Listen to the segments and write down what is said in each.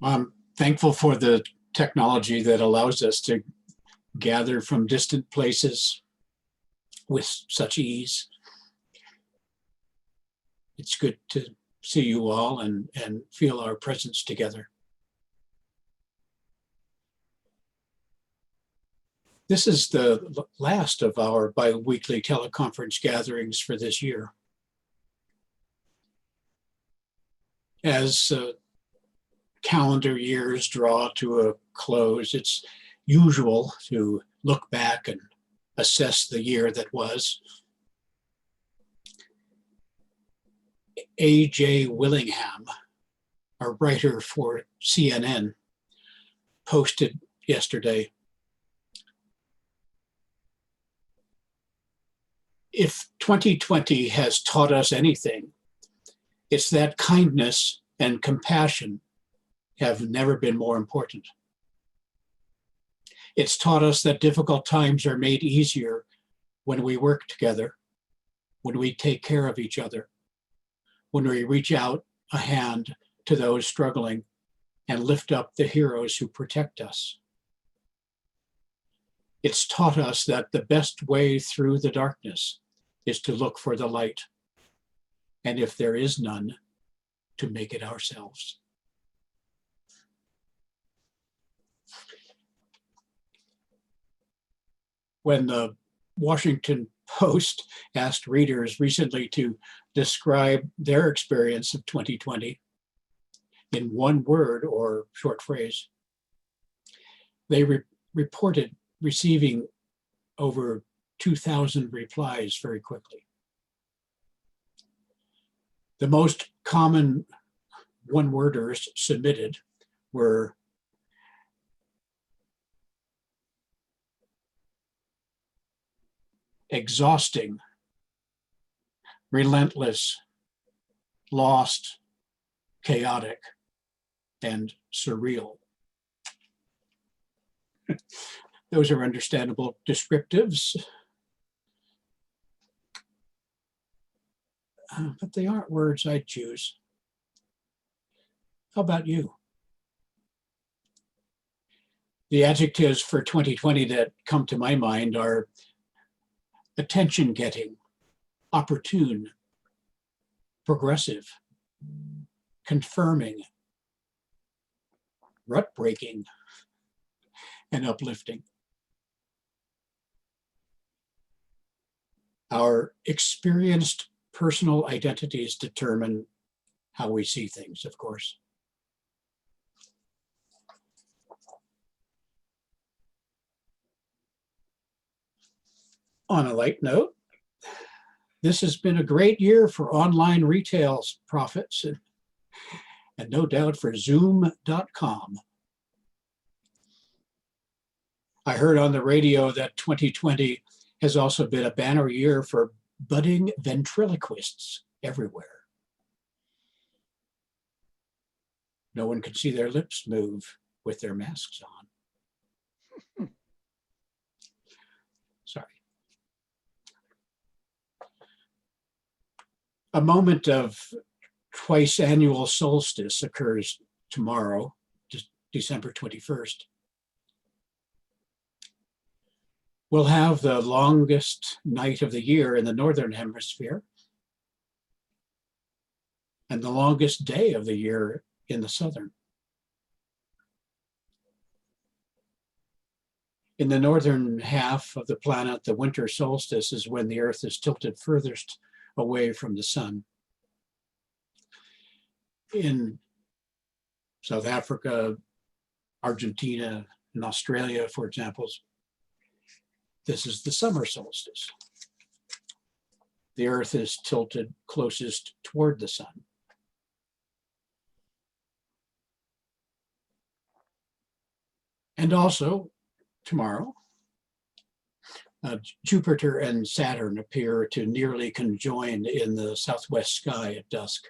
I'm thankful for the technology that allows us to gather from distant places with such ease. It's good to see you all and feel our presence together. This is the last of our bi-weekly teleconference gatherings for this year. As calendar years draw to a close, it's usual to look back and assess the year that was. A.J. Willingham, a writer for CNN, posted yesterday, if 2020 has taught us anything, it's that kindness and compassion have never been more important. It's taught us that difficult times are made easier when we work together, when we take care of each other, when we reach out a hand to those struggling and lift up the heroes who protect us. It's taught us that the best way through the darkness is to look for the light, and if there is none, to make it ourselves. When the Washington Post asked readers recently to describe their experience of 2020 in one word or short phrase, they reported receiving over 2,000 replies very quickly. The most common one-worders submitted were exhausting, relentless, lost, chaotic, and surreal. Those are understandable descriptives, but they aren't words I'd choose. How about you? The adjectives for 2020 that come to my mind are attention-getting, opportune, progressive, confirming, rut-breaking, and uplifting. Our experienced personal identities determine how we see things, of course. On a light note, this has been a great year for online retail profits and no doubt for Zoom.com. I heard on the radio that 2020 has also been a banner year for budding ventriloquists everywhere. No one could see their lips move with their masks on. Sorry. A moment of twice annual solstice occurs tomorrow, December 21st. We'll have the longest night of the year in the Northern Hemisphere and the longest day of the year in the Southern. In the northern half of the planet, the winter solstice is when the Earth is tilted furthest away from the sun. In South Africa, Argentina, and Australia, for example, this is the summer solstice. The Earth is tilted closest toward the sun. And also, tomorrow, Jupiter and Saturn appear to nearly conjoin in the southwest sky at dusk.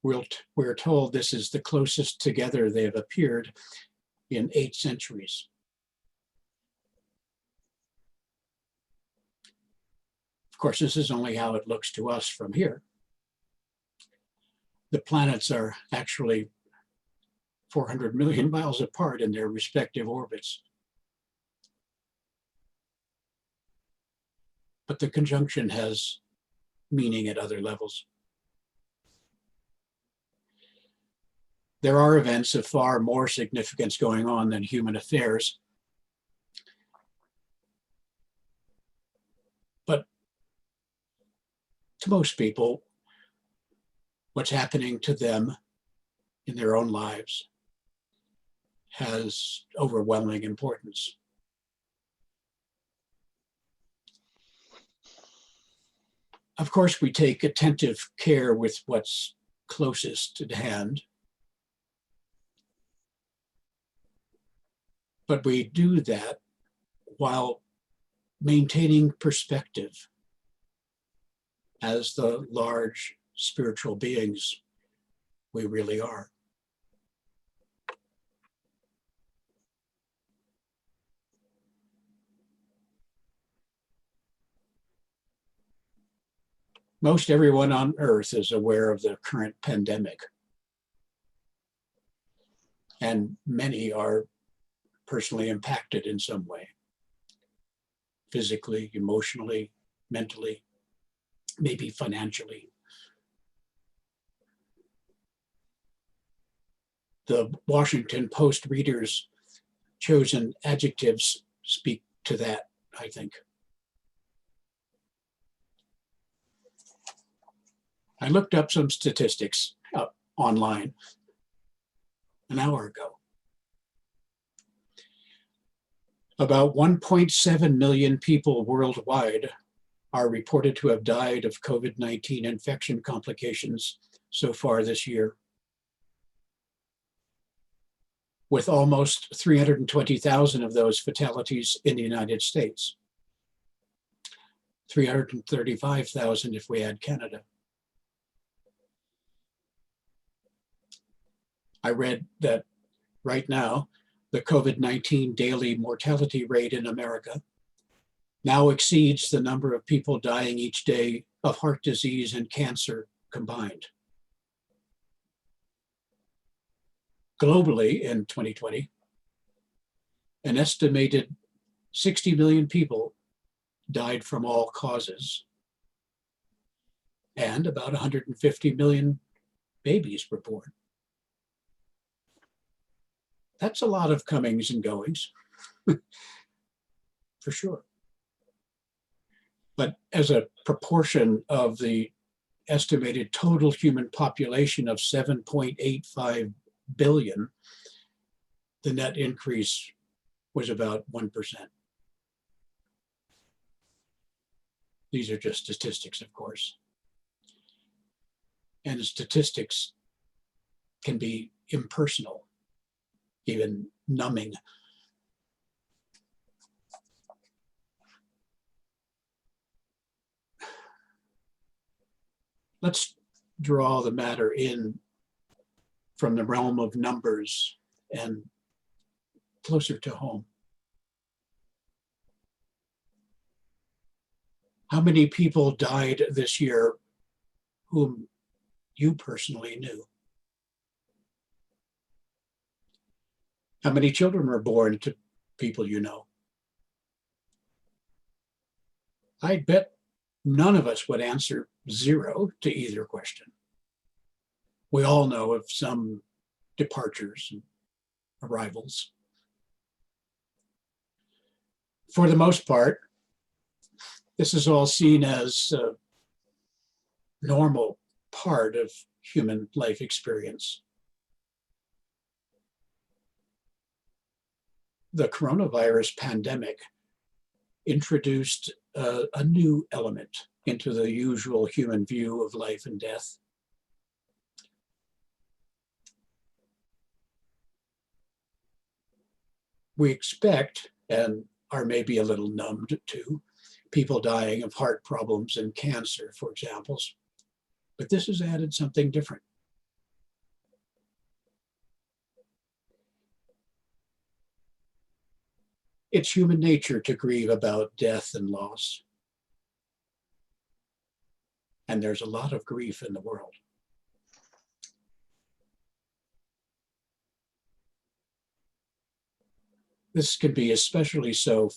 We're told this is the closest together they have appeared in 8 centuries. Of course, this is only how it looks to us from here. The planets are actually 400 million miles apart in their respective orbits. But the conjunction has meaning at other levels. There are events of far more significance going on than human affairs. But to most people, what's happening to them in their own lives has overwhelming importance. Of course, we take attentive care with what's closest at hand. But we do that while maintaining perspective as the large spiritual beings we really are. Most everyone on Earth is aware of the current pandemic, and many are personally impacted in some way, physically, emotionally, mentally, maybe financially. The Washington Post readers' chosen adjectives speak to that, I think. I looked up some statistics online an hour ago. About 1.7 million people worldwide are reported to have died of COVID-19 infection complications so far this year, with almost 320,000 of those fatalities in the United States. 335,000 if we add Canada. I read that right now, the COVID-19 daily mortality rate in America now exceeds the number of people dying each day of heart disease and cancer combined. Globally in 2020, an estimated 60 million people died from all causes, and about 150 million babies were born. That's a lot of comings and goings, for sure. But as a proportion of the estimated total human population of 7.85 billion, the net increase was about 1%. These are just statistics, of course. And statistics can be impersonal, even numbing. Let's draw the matter in from the realm of numbers and closer to home. How many people died this year whom you personally knew? How many children were born to people you know? I bet none of us would answer 0 to either question. We all know of some departures and arrivals. For the most part, this is all seen as a normal part of human life experience. The coronavirus pandemic introduced a new element into the usual human view of life and death. We expect, and are maybe a little numbed to, people dying of heart problems and cancer, for examples. But this has added something different. It's human nature to grieve about death and loss. And there's a lot of grief in the world. This can be especially so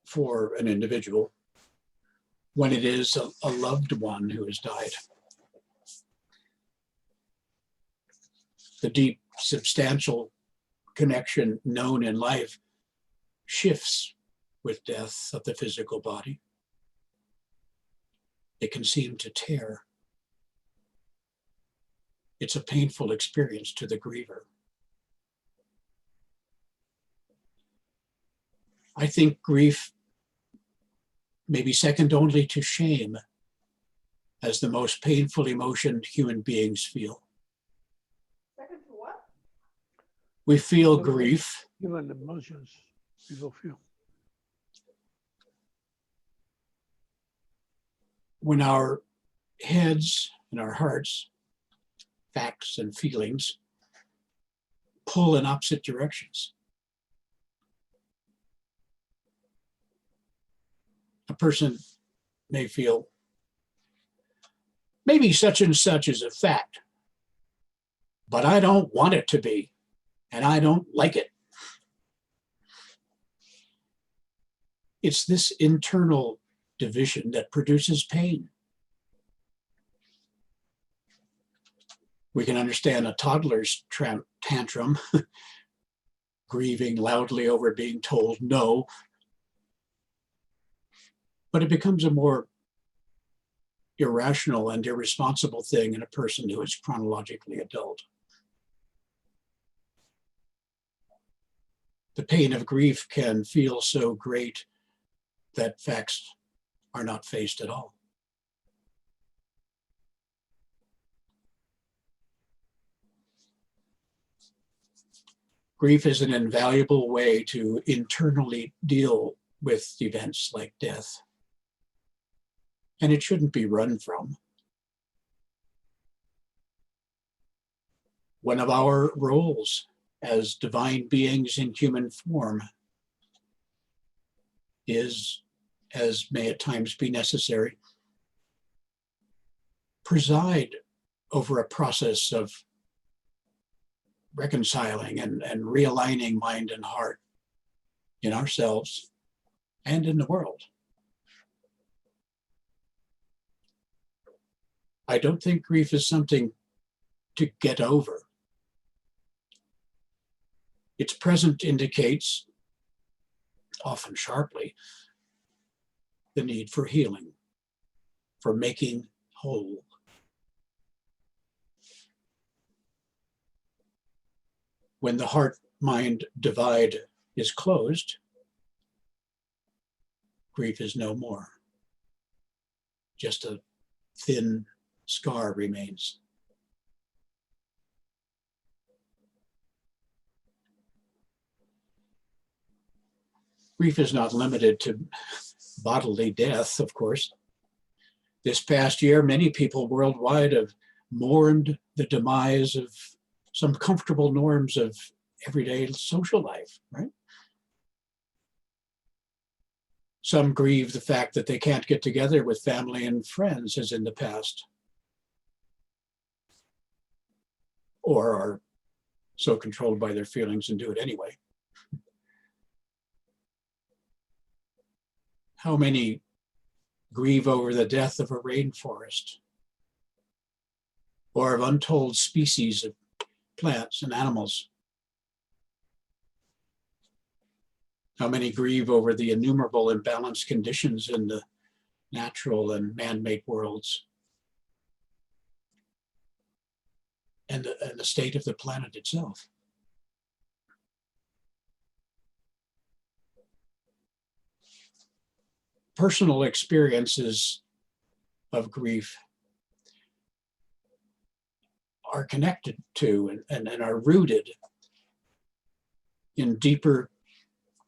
for an individual when it is a loved one who has died. The deep, substantial connection known in life shifts with death of the physical body. It can seem to tear. It's a painful experience to the griever. I think grief may be second only to shame as the most painful emotion human beings feel. Second to what? We feel grief. Human emotions people feel. When our heads and our hearts, facts and feelings, pull in opposite directions. A person may feel maybe such and such is a fact, but I don't want it to be, and I don't like it. It's this internal division that produces pain. We can understand a toddler's tantrum, grieving loudly over being told no, but it becomes a more irrational and irresponsible thing in a person who is chronologically adult. The pain of grief can feel so great that facts are not faced at all. Grief is an invaluable way to internally deal with events like death, and it shouldn't be run from. One of our roles as divine beings in human form is, as may at times be necessary, preside over a process of reconciling and realigning mind and heart in ourselves and in the world. I don't think grief is something to get over. Its present indicates, often sharply, the need for healing, for making whole. When the heart-mind divide is closed, grief is no more. Just a thin scar remains. Grief is not limited to bodily death, of course. This past year, many people worldwide have mourned the demise of some comfortable norms of everyday social life, right? Some grieve the fact that they can't get together with family and friends as in the past, or are so controlled by their feelings and do it anyway. How many grieve over the death of a rainforest or of untold species of plants and animals? How many grieve over the innumerable imbalanced conditions in the natural and man-made worlds and the state of the planet itself? Personal experiences of grief are connected to and are rooted in deeper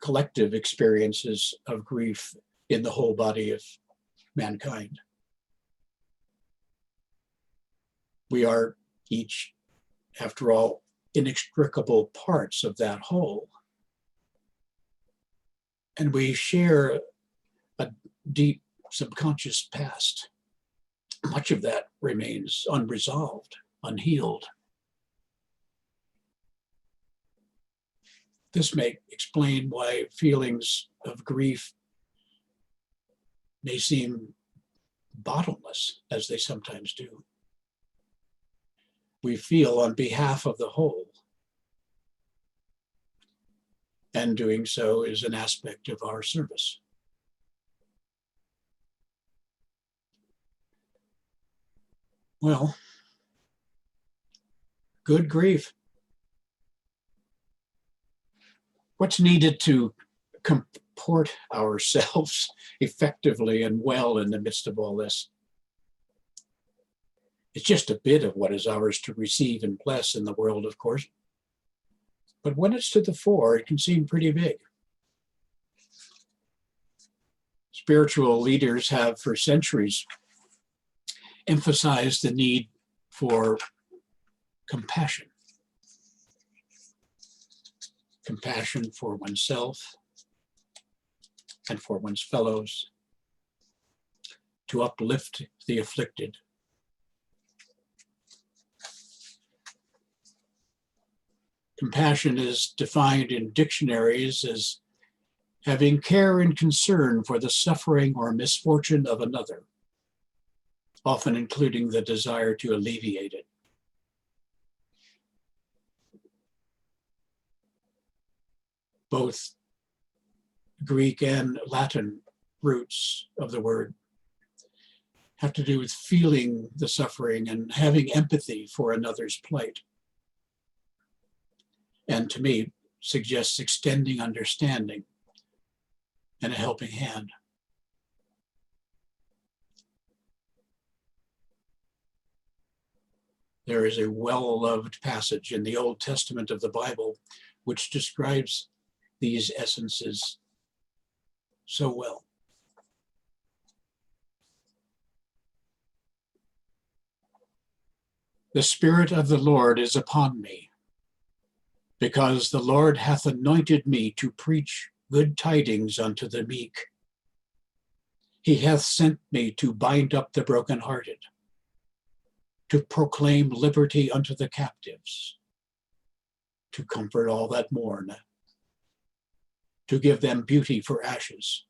collective experiences of grief in the whole body of mankind. We are each, after all, inextricable parts of that whole. And we share a deep subconscious past. Much of that remains unresolved, unhealed. This may explain why feelings of grief may seem bottomless, as they sometimes do. We feel on behalf of the whole, and doing so is an aspect of our service. Well, good grief. What's needed to comport ourselves effectively and well in the midst of all this? It's just a bit of what is ours to receive and bless in the world, of course. But when it's to the fore, it can seem pretty big. Spiritual leaders have for centuries emphasized the need for compassion. Compassion for oneself and for one's fellows, to uplift the afflicted. Compassion is defined in dictionaries as having care and concern for the suffering or misfortune of another, often including the desire to alleviate it. Both Greek and Latin roots of the word have to do with feeling the suffering and having empathy for another's plight. And to me, suggests extending understanding and a helping hand. There is a well-loved passage in the Old Testament of the Bible which describes these essences so well. The Spirit of the Lord is upon me, because the Lord hath anointed me to preach good tidings unto the meek. He hath sent me to bind up the brokenhearted, to proclaim liberty unto the captives, to comfort all that mourn, to give them beauty for ashes,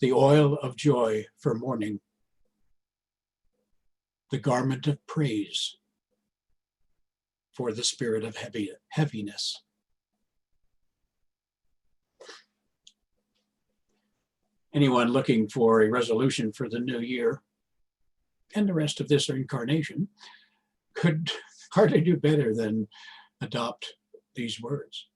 the oil of joy for mourning, the garment of praise for the spirit of heaviness. Anyone looking for a resolution for the new year and the rest of this incarnation could hardly do better than adopt these words.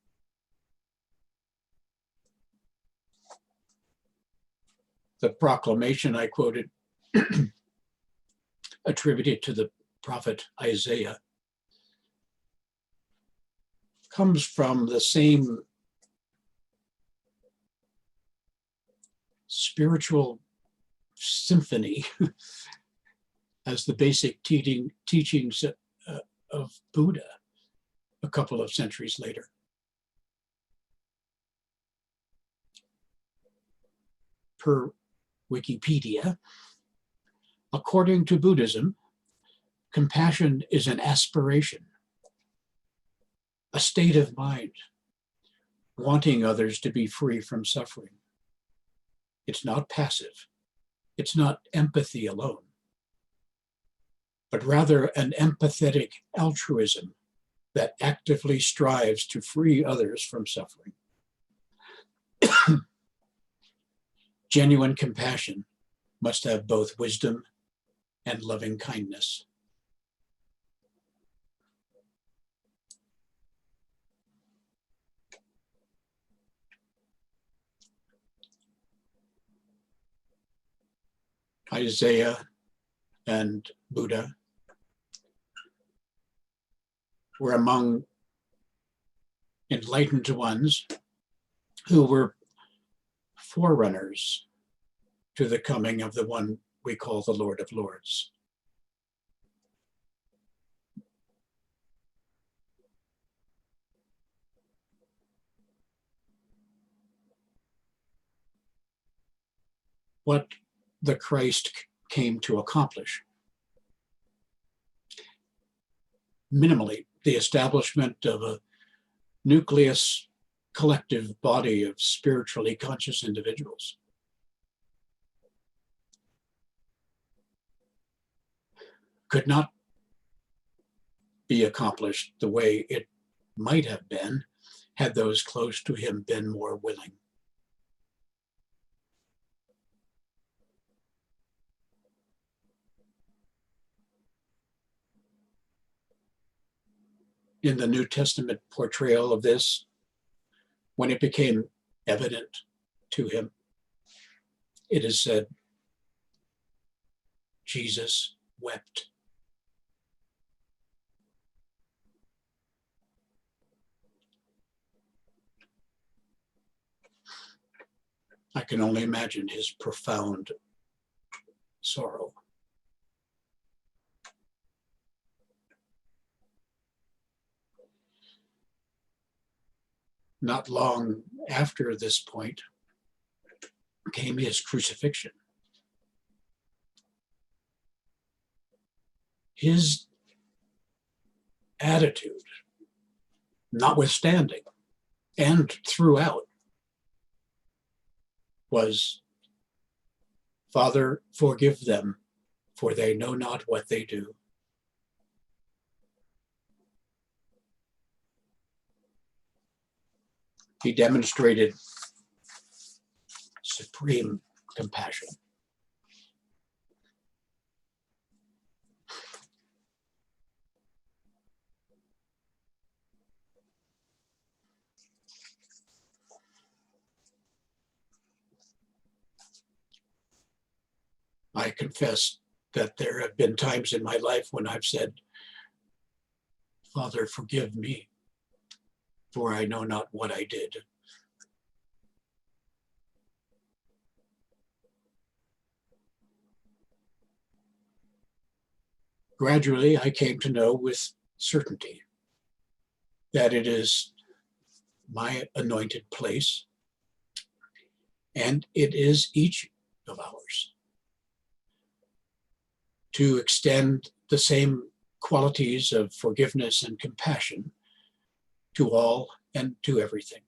The proclamation I quoted, attributed to the prophet Isaiah, comes from the same spiritual symphony as the basic teachings of Buddha a couple of centuries later. Per Wikipedia, according to Buddhism, compassion is an aspiration, a state of mind, wanting others to be free from suffering. It's not passive. It's not empathy alone, but rather an empathetic altruism that actively strives to free others from suffering. Genuine compassion must have both wisdom and loving kindness. Isaiah and Buddha were among enlightened ones who were forerunners to the coming of the one we call the Lord of Lords. What the Christ came to accomplish. Minimally, the establishment of a nucleus collective body of spiritually conscious individuals. Could not be accomplished the way it might have been had those close to him been more willing. In the New Testament portrayal of this, when it became evident to him, it is said, Jesus wept. I can only imagine his profound sorrow. Not long after this point came his crucifixion. His attitude, notwithstanding and throughout, was, Father, forgive them, for they know not what they do. He demonstrated supreme compassion. I confess that there have been times in my life when I've said, Father, forgive me, for I know not what I did. Gradually, I came to know with certainty that it is my anointed place, and it is each of ours to extend the same qualities of forgiveness and compassion to all and to everything.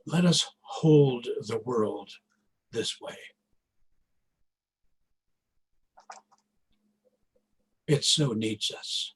Let us hold the world this way. It so needs us.